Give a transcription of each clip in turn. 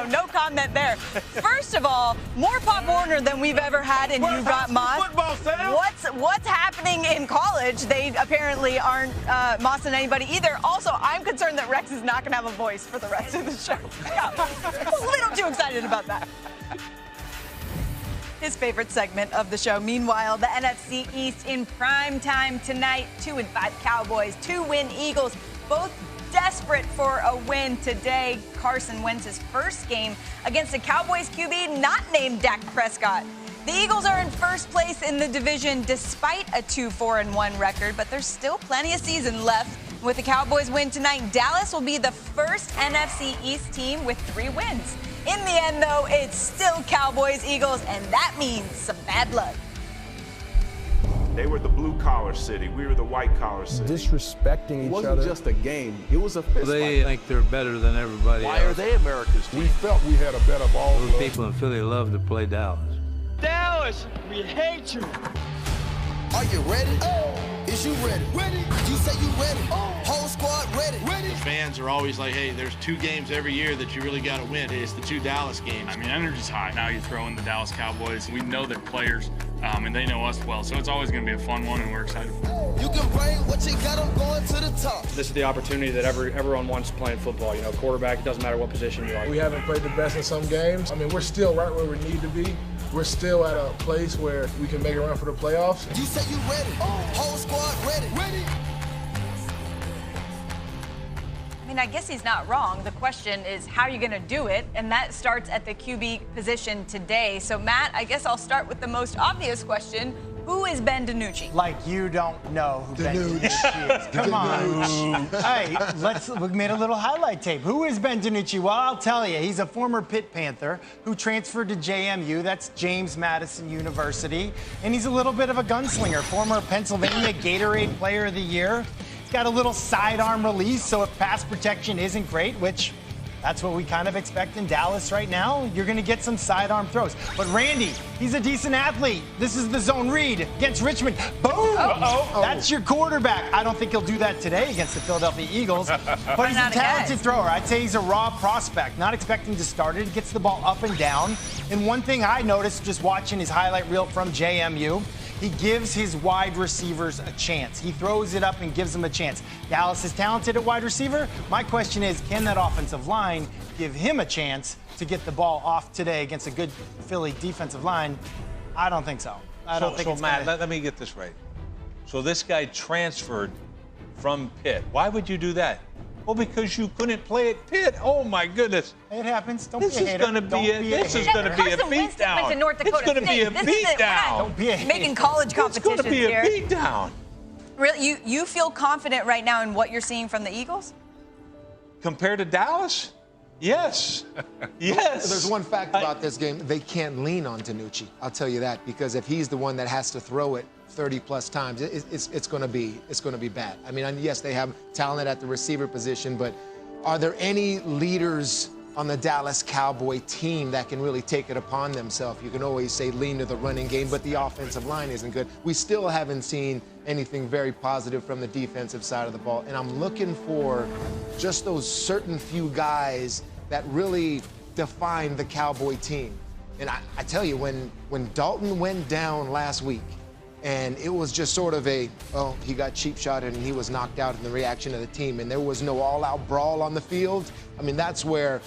so no comment there. First of all, more Pop Warner than we've ever had in You Got Moss. What's happening in college? They apparently aren't mossing anybody either. Also, I'm concerned that Rex is not going to have a voice for the rest of the show. Yeah, a little too excited about that. His favorite segment of the show. Meanwhile, the NFC East in prime time tonight. 2-5 Cowboys, 2-win Eagles, both desperate for a win today. Carson Wentz's first game against a Cowboys QB not named Dak Prescott. The Eagles are in first place in the division despite a 2-4-1 record, but there's still plenty of season left. With the Cowboys win tonight, Dallas will be the first NFC East team with 3 wins. In the end, though, it's still Cowboys-Eagles, and that means some bad blood. They were the blue-collar city. We were the white-collar city. Disrespecting each other. It wasn't just a game. It was a fist fight. They think they're better than everybody else. Why are they America's team? We felt we had a better ball. Those people in Philly love to play Dallas. Dallas, we hate you. Are you ready? Is you ready? Ready. You say you ready. Whole squad ready. Ready. Fans are always like, hey, there's 2 games every year that you really got to win. It's the 2 Dallas games. I mean, energy's high. Now you throw in the Dallas Cowboys. We know their players, and they know us well. So it's always going to be a fun one, and we're excited for it. You can bring what you got. I'm going to the top. This is the opportunity that everyone wants playing football. You know, quarterback, it doesn't matter what position you are. We haven't played the best in some games. I mean, we're still right where we need to be. We're still at a place where we can make a run for the playoffs. You say you ready. Whole squad ready. Ready. I mean, I guess he's not wrong. The question is, how are you going to do it? And that starts at the QB position today. So, Matt, I guess I'll start with the most obvious question. Who is Ben DiNucci? Like you don't know who Ben DiNucci is. Come on. Hey, we made a little highlight tape. Who is Ben DiNucci? Well, I'll tell you. He's a former Pitt Panther who transferred to JMU. That's James Madison University. And he's a little bit of a gunslinger. Former Pennsylvania Gatorade Player of the Year. He's got a little sidearm release, so if pass protection isn't great, which that's what we kind of expect in Dallas right now, you're going to get some sidearm throws. But Randy, he's a decent athlete. This is the zone read against Richmond. Boom! That's your quarterback. I don't think he'll do that today against the Philadelphia Eagles, but he's a talented thrower. I'd say he's a raw prospect. Not expecting to start it. He gets the ball up and down. And one thing I noticed just watching his highlight reel from JMU, he gives his wide receivers a chance. He throws it up and gives them a chance. Dallas is talented at wide receiver. My question is, can that offensive line give him a chance to get the ball off today against a good Philly defensive line? I don't think so. I don't think it's Matt, let me get this right. So this guy transferred from Pitt. Why would you do that? Well, because you couldn't play at Pitt. Oh, my goodness. It happens. Don't this be a hater. This is going to be a beatdown. Went to North Dakota It's going to be a beatdown. Don't be a hater. Making college competitions here. It's going to be a beatdown. Really, you feel confident right now in what you're seeing from the Eagles? Compared to Dallas? Yes. Yes. There's one fact about this game. They can't lean on DiNucci. I'll tell you that, because if he's the one that has to throw it 30-plus times, it's going to be bad. I mean, yes, they have talent at the receiver position, but are there any leaders on the Dallas Cowboy team that can really take it upon themselves? You can always say lean to the running game, but the offensive line isn't good. We still haven't seen anything very positive from the defensive side of the ball, and I'm looking for just those certain few guys that really define the Cowboy team. And I tell you, when Dalton went down last week, and it was just sort of he got cheap shotted and he was knocked out in the reaction of the team, and there was no all-out brawl on the field. I mean, that's where,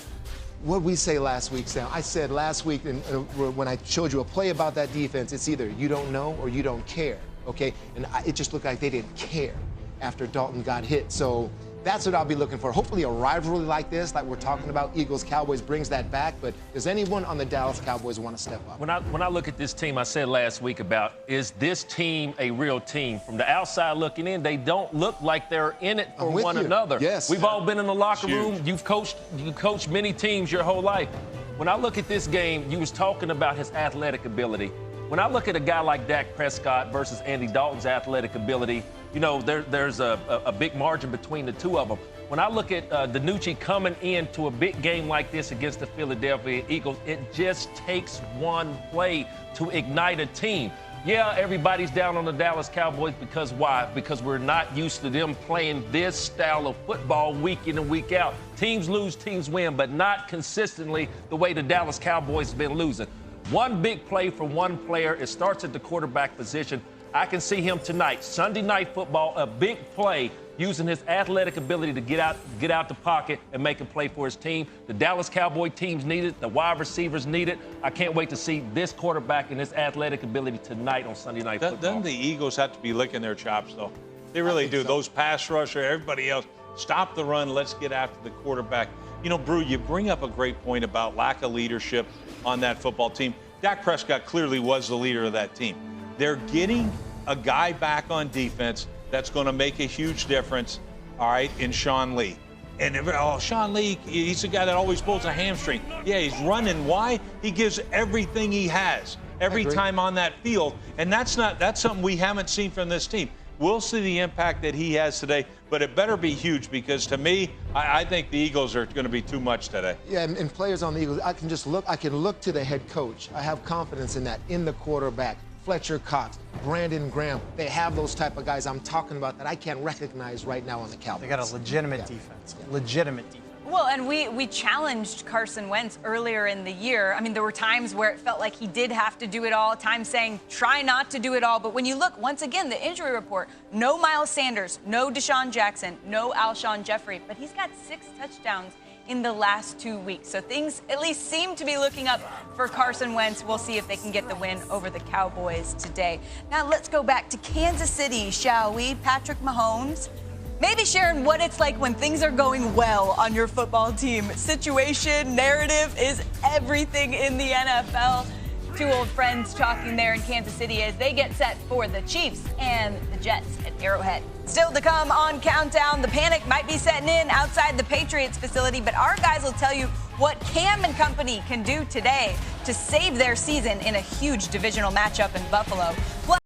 what did we say last week, Sam? I said last week when I showed you a play about that defense, it's either you don't know or you don't care, okay? And it just looked like they didn't care after Dalton got hit. So that's what I'll be looking for. Hopefully a rivalry like this, like we're talking about, Eagles-Cowboys, brings that back. But does anyone on the Dallas Cowboys want to step up? When I look at this team, I said last week about, is this team a real team? From the outside looking in, they don't look like they're in it for one another. Yes. We've all been in the locker room. You coached many teams your whole life. When I look at this game, you was talking about his athletic ability. When I look at a guy like Dak Prescott versus Andy Dalton's athletic ability, you know, there's a big margin between the two of them. When I look at DiNucci coming into a big game like this against the Philadelphia Eagles, it just takes one play to ignite a team. Yeah, everybody's down on the Dallas Cowboys because why? Because we're not used to them playing this style of football week in and week out. Teams lose, teams win, but not consistently the way the Dallas Cowboys have been losing. One big play for one player. It starts at the quarterback position. I can see him tonight, Sunday Night Football, a big play using his athletic ability to get out the pocket and make a play for his team. The Dallas Cowboy teams need it. The wide receivers need it. I can't wait to see this quarterback and his athletic ability tonight on Sunday Night Football. Doesn't the Eagles have to be licking their chops, though? They really do. So. Those pass rusher, everybody else, stop the run. Let's get after the quarterback. You know, Brew, you bring up a great point about lack of leadership on that football team. Dak Prescott clearly was the leader of that team. They're getting a guy back on defense that's going to make a huge difference, all right, in Sean Lee. And Sean Lee, he's the guy that always pulls a hamstring. Yeah, he's running. Why? He gives everything he has every time on that field. And that's something we haven't seen from this team. We'll see the impact that he has today, but it better be huge because to me, I think the Eagles are going to be too much today. Yeah, and players on the Eagles, I can look to the head coach. I have confidence in that, in the quarterback. Fletcher Cox, Brandon Graham, they have those type of guys I'm talking about that I can't recognize right now on the Cowboys. They got a legitimate defense. Legitimate defense. Well, and we challenged Carson Wentz earlier in the year. I mean, there were times where it felt like he did have to do it all, times saying, try not to do it all. But when you look, once again, the injury report, no Miles Sanders, no Deshaun Jackson, no Alshon Jeffrey, but he's got 6 touchdowns in the last 2 weeks. So things at least seem to be looking up for Carson Wentz. We'll see if they can get the win over the Cowboys today. Now let's go back to Kansas City, shall we? Patrick Mahomes, maybe sharing what it's like when things are going well on your football team. Situation, narrative is everything in the NFL. 2 old friends talking there in Kansas City as they get set for the Chiefs and the Jets at Arrowhead. Still to come on Countdown, the panic might be setting in outside the Patriots facility, but our guys will tell you what Cam and company can do today to save their season in a huge divisional matchup in Buffalo. Plus,